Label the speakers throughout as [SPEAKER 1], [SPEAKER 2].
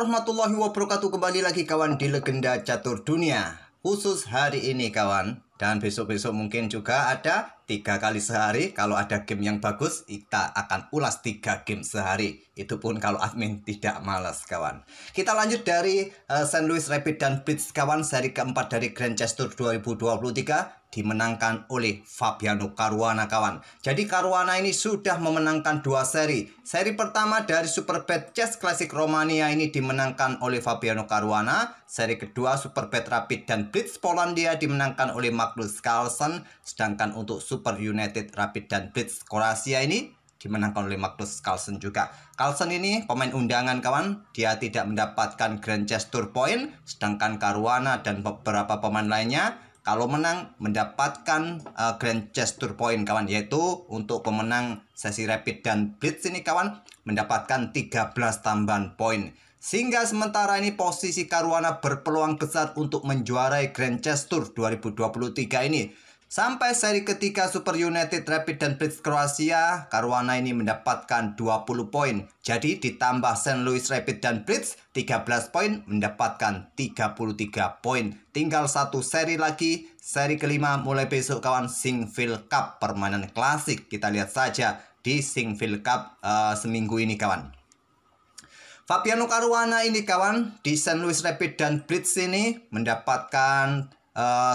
[SPEAKER 1] warahmatullahi wabarakatuh. Kembali lagi kawan di Legenda Catur Dunia. Khusus hari ini kawan, dan besok-besok mungkin juga ada 3 kali sehari. Kalau ada game yang bagus, kita akan ulas 3 game sehari. Itu pun kalau admin tidak malas kawan. Kita lanjut dari St. Louis Rapid dan Blitz kawan. Seri keempat dari Grand Chess Tour 2023 dimenangkan oleh Fabiano Caruana kawan. Jadi Caruana ini sudah memenangkan 2 seri. Seri pertama dari Superbet Chess Classic Romania ini dimenangkan oleh Fabiano Caruana. Seri kedua Superbet Rapid dan Blitz Polandia dimenangkan oleh Magnus Carlsen. Sedangkan untuk Super United Rapid dan Blitz Kroasia ini dimenangkan oleh Magnus Carlsen juga. Carlsen ini pemain undangan kawan. Dia tidak mendapatkan Grand Chess Tour point. Sedangkan Caruana dan beberapa pemain lainnya kalau menang mendapatkan Grand Chess Tour point kawan. Yaitu untuk pemenang sesi Rapid dan Blitz ini kawan mendapatkan 13 tambahan poin. Sehingga sementara ini posisi Caruana berpeluang besar untuk menjuarai Grand Chess Tour 2023 ini. Sampai seri ketiga Super United Rapid dan Blitz Kroasia, Caruana ini mendapatkan 20 poin. Jadi ditambah St. Louis Rapid dan Blitz 13 poin mendapatkan 33 poin. Tinggal 1 seri lagi, seri kelima mulai besok kawan, Sinquefield Cup permainan klasik. Kita lihat saja di Sinquefield Cup seminggu ini kawan. Fabiano Caruana ini kawan di St. Louis Rapid dan Blitz ini mendapatkan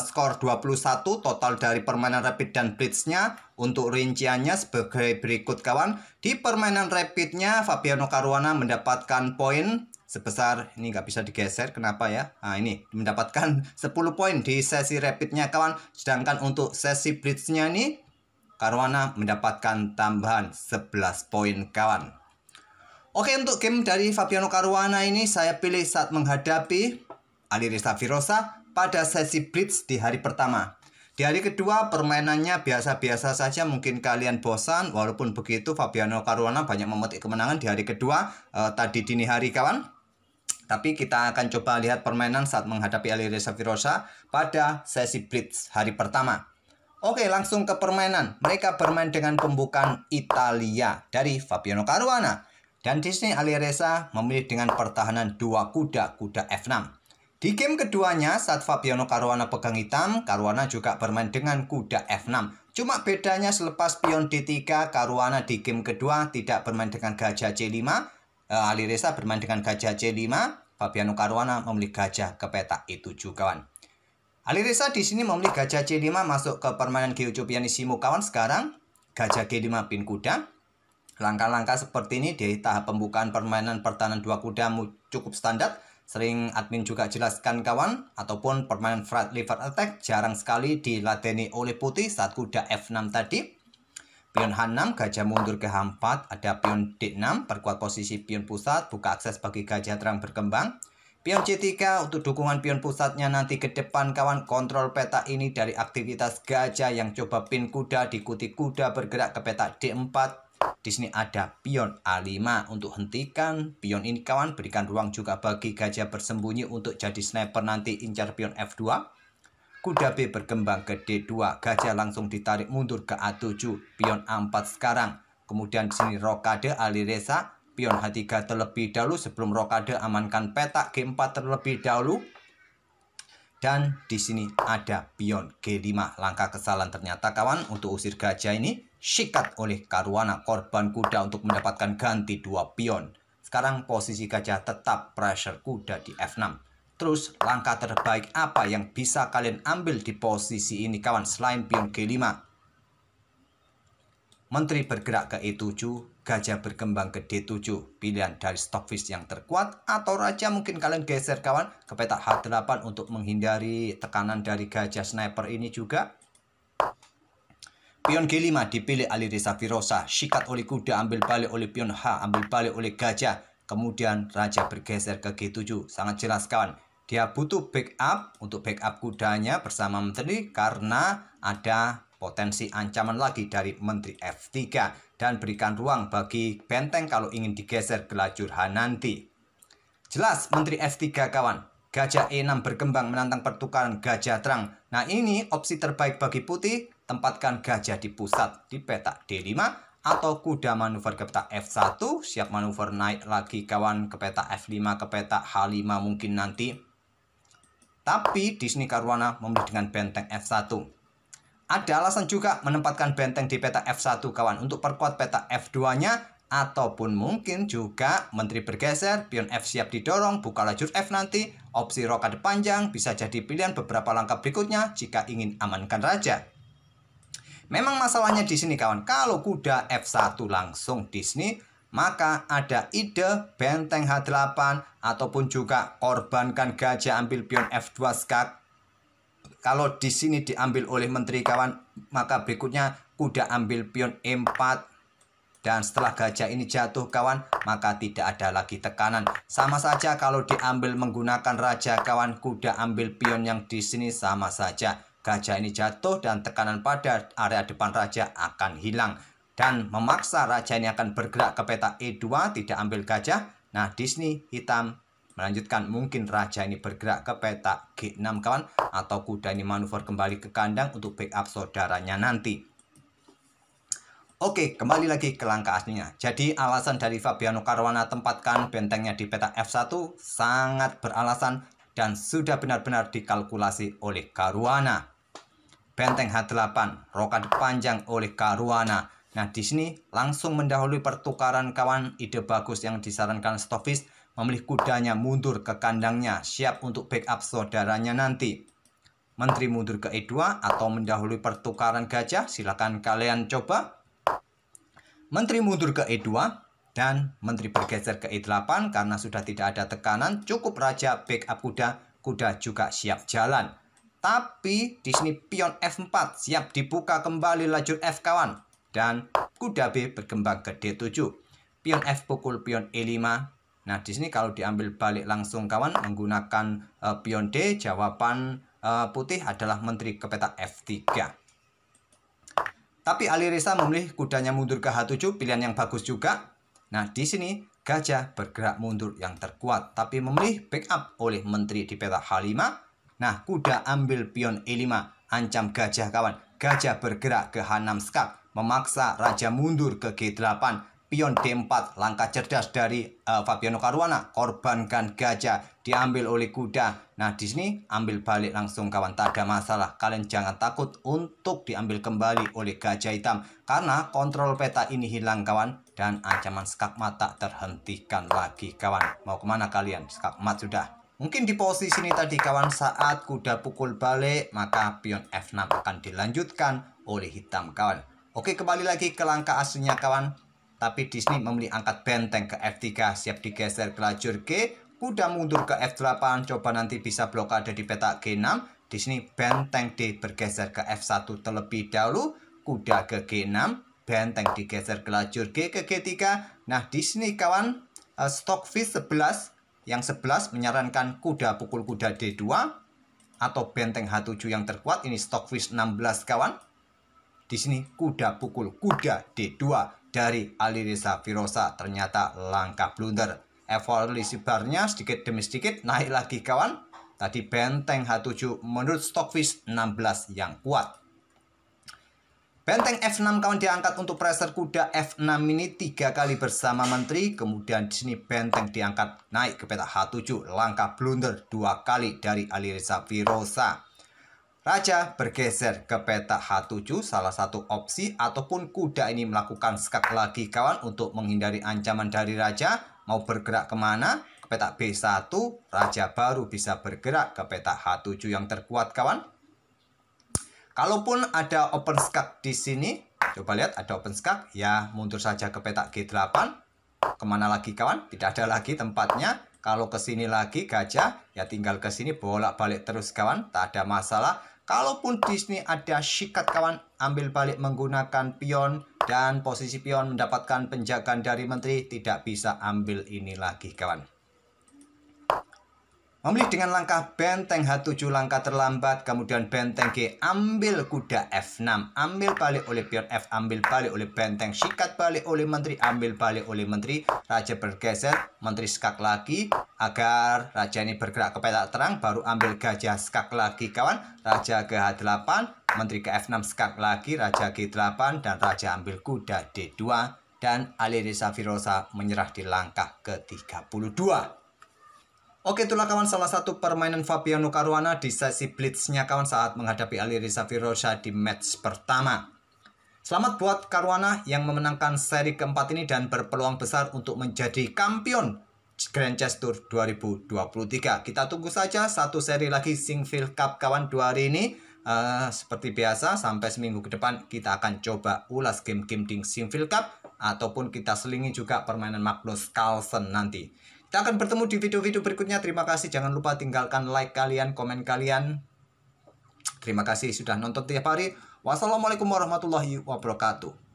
[SPEAKER 1] skor 21 total dari permainan Rapid dan Blitz-nya. Untuk rinciannya sebagai berikut kawan. Di permainan Rapid-nya Fabiano Caruana mendapatkan poin sebesar, ini nggak bisa digeser kenapa ya. Nah ini mendapatkan 10 poin di sesi Rapid-nya kawan. Sedangkan untuk sesi Blitz-nya ini Caruana mendapatkan tambahan 11 poin kawan. Oke, untuk game dari Fabiano Caruana ini saya pilih saat menghadapi Alireza Firosa pada sesi Blitz di hari pertama. Di hari kedua permainannya biasa-biasa saja, mungkin kalian bosan. Walaupun begitu Fabiano Caruana banyak memetik kemenangan di hari kedua tadi dini hari kawan. Tapi kita akan coba lihat permainan saat menghadapi Alireza Firosa pada sesi Blitz hari pertama. Oke, langsung ke permainan. Mereka bermain dengan pembukaan Italia dari Fabiano Caruana. Dan di sini Alireza memilih dengan pertahanan 2 kuda F6. Di game keduanya saat Fabiano Caruana pegang hitam, Caruana juga bermain dengan kuda F6. Cuma bedanya selepas pion D3, Caruana di game kedua tidak bermain dengan gajah C5. Alireza bermain dengan gajah C5. Fabiano Caruana memilih gajah ke petak E7 kawan. Alireza di sini memilih gajah C5 masuk ke permainan Giocho Pianissimo kawan. Sekarang gajah G5 pin kuda. Langkah-langkah seperti ini di tahap pembukaan permainan pertahanan 2 kuda cukup standar. Sering admin juga jelaskan kawan, ataupun permainan flight lever attack jarang sekali diladeni oleh putih saat kuda F6 tadi. Pion H6, gajah mundur ke H4, ada pion D6, perkuat posisi pion pusat, buka akses bagi gajah terang berkembang. Pion C3 untuk dukungan pion pusatnya nanti ke depan kawan, kontrol peta ini dari aktivitas gajah yang coba pin kuda, diikuti kuda bergerak ke peta D4. Di sini ada pion A5 untuk hentikan pion ini kawan, berikan ruang juga bagi gajah bersembunyi untuk jadi sniper nanti incar pion F2. Kuda B berkembang ke D2, gajah langsung ditarik mundur ke A7, pion A4 sekarang. Kemudian di sini rokade Alireza, pion H3 terlebih dahulu sebelum rokade amankan petak G4 terlebih dahulu. Dan di sini ada pion G5. Langkah kesalahan ternyata kawan untuk usir gajah ini sikat oleh Caruana, korban kuda untuk mendapatkan ganti 2 pion. Sekarang posisi gajah tetap pressure kuda di F6. Terus langkah terbaik apa yang bisa kalian ambil di posisi ini kawan selain pion G5? Menteri bergerak ke E7, gajah berkembang ke D7, pilihan dari stockfish yang terkuat, atau raja mungkin kalian geser kawan ke petak H8 untuk menghindari tekanan dari gajah sniper ini juga. Pion G5 dipilih Alireza Firosa, sikat oleh kuda, ambil balik oleh pion H, ambil balik oleh gajah. Kemudian raja bergeser ke G7, sangat jelas kawan. Dia butuh backup untuk backup kudanya bersama menteri karena ada potensi ancaman lagi dari menteri F3 dan berikan ruang bagi benteng kalau ingin digeser ke lajur H nanti. Jelas menteri F3 kawan. Gajah E6 berkembang menantang pertukaran gajah terang. Nah ini opsi terbaik bagi putih, tempatkan gajah di pusat di petak D5 atau kuda manuver ke peta F1, siap manuver naik lagi kawan ke peta F5, ke peta H5 mungkin nanti. Tapi di sini Caruana memilih dengan benteng F1. Ada alasan juga menempatkan benteng di peta F1 kawan untuk perkuat peta F2-nya, ataupun mungkin juga menteri bergeser, pion F siap didorong, buka lajur F nanti, opsi rokade panjang bisa jadi pilihan beberapa langkah berikutnya jika ingin amankan raja. Memang masalahnya di sini kawan, kalau kuda F1 langsung di sini, maka ada ide benteng H8 ataupun juga korbankan gajah ambil pion F2 skak. Kalau di sini diambil oleh menteri kawan, maka berikutnya kuda ambil pion E4. Dan setelah gajah ini jatuh kawan, maka tidak ada lagi tekanan. Sama saja kalau diambil menggunakan raja kawan, kuda ambil pion yang di sini sama saja. Gajah ini jatuh dan tekanan pada area depan raja akan hilang. Dan memaksa raja ini akan bergerak ke peta E2, tidak ambil gajah. Nah di sini hitam melanjutkan, mungkin raja ini bergerak ke peta G6 kawan, atau kuda ini manuver kembali ke kandang untuk backup saudaranya nanti. Oke, kembali lagi ke langkah aslinya. Jadi alasan dari Fabiano Caruana tempatkan bentengnya di peta F1 sangat beralasan dan sudah benar-benar dikalkulasi oleh Caruana. Benteng H8, rokade panjang oleh Caruana. Nah, di sini langsung mendahului pertukaran kawan, ide bagus yang disarankan Stockfish, memilih kudanya mundur ke kandangnya, siap untuk backup saudaranya nanti. Menteri mundur ke E2 atau mendahului pertukaran gajah, silakan kalian coba. Menteri mundur ke E2 dan menteri bergeser ke E8 karena sudah tidak ada tekanan, cukup raja backup kuda, kuda juga siap jalan. Tapi di sini pion F4 siap dibuka kembali lajur F kawan, dan kuda B berkembang ke D7. Pion F pukul pion E5. Nah, di sini kalau diambil balik langsung kawan menggunakan pion D, jawaban putih adalah menteri ke peta F3. Tapi Alireza memilih kudanya mundur ke H7, pilihan yang bagus juga. Nah, di sini gajah bergerak mundur yang terkuat, tapi memilih backup oleh menteri di peta H5. Nah, kuda ambil pion E5, ancam gajah kawan. Gajah bergerak ke H6 skak, memaksa raja mundur ke G8. Pion D4, langkah cerdas dari Fabiano Caruana, korbankan gajah, diambil oleh kuda. Nah, di sini ambil balik langsung kawan, tak ada masalah. Kalian jangan takut untuk diambil kembali oleh gajah hitam, karena kontrol peta ini hilang kawan, dan ancaman skakmat tak terhentikan lagi kawan. Mau kemana kalian? Skakmat sudah. Mungkin di posisi ini tadi kawan, saat kuda pukul balik, maka pion F6 akan dilanjutkan oleh hitam kawan. Oke, kembali lagi ke langkah aslinya kawan. Tapi di sini memilih angkat benteng ke F3, siap digeser ke lajur G, kuda mundur ke F8, coba nanti bisa blokade di peta G6. Di sini benteng D bergeser ke F1 terlebih dahulu, kuda ke G6, benteng digeser ke lajur G ke G3. Nah, di sini kawan, Stockfish 11, yang 11 menyarankan kuda pukul kuda D2 atau benteng H7 yang terkuat. Ini Stockfish 16 kawan. Di sini kuda pukul kuda D2 dari Alireza Firosa, ternyata langkah blunder. Evaluasi barnya sedikit demi sedikit naik lagi kawan. Tadi benteng H7 menurut Stockfish 16 yang kuat. Benteng F6 kawan diangkat untuk pressure kuda F6 ini 3 kali bersama menteri. Kemudian di sini benteng diangkat naik ke peta H7. Langkah blunder 2 kali dari Alireza Firosa. Raja bergeser ke peta H7, salah satu opsi, ataupun kuda ini melakukan skak lagi kawan untuk menghindari ancaman dari raja. Mau bergerak kemana? Ke peta B1, raja baru bisa bergerak ke peta H7 yang terkuat kawan. Kalaupun ada open skak di sini, coba lihat ada open skak, ya mundur saja ke peta G8. Kemana lagi kawan? Tidak ada lagi tempatnya. Kalau ke sini lagi gajah, ya tinggal ke sini bolak-balik terus kawan, tak ada masalah. Kalaupun di sini ada shikat kawan, ambil balik menggunakan pion dan posisi pion mendapatkan penjagaan dari menteri, tidak bisa ambil ini lagi kawan. Memilih dengan langkah benteng H7 langkah terlambat, kemudian benteng G ambil kuda F6, ambil balik oleh pion F, ambil balik oleh benteng, sikat balik oleh menteri, ambil balik oleh menteri, raja bergeser, menteri skak lagi, agar raja ini bergerak ke petak terang, baru ambil gajah skak lagi kawan, raja ke H8, menteri ke F6 skak lagi, raja G8, dan raja ambil kuda D2, dan Alireza Firoza menyerah di langkah ke-32. Oke, itulah kawan salah satu permainan Fabiano Caruana di sesi blitznya kawan saat menghadapi Alireza Firoza di match pertama. Selamat buat Caruana yang memenangkan seri keempat ini dan berpeluang besar untuk menjadi kampion Grand Chess Tour 2023. Kita tunggu saja satu seri lagi Sinquefield Cup kawan 2 hari ini. Seperti biasa sampai seminggu ke depan kita akan coba ulas game-game di Sinquefield Cup ataupun kita selingi juga permainan Magnus Carlsen nanti. Kita akan bertemu di video-video berikutnya. Terima kasih. Jangan lupa tinggalkan like kalian, komen kalian. Terima kasih sudah nonton tiap hari. Wassalamualaikum warahmatullahi wabarakatuh.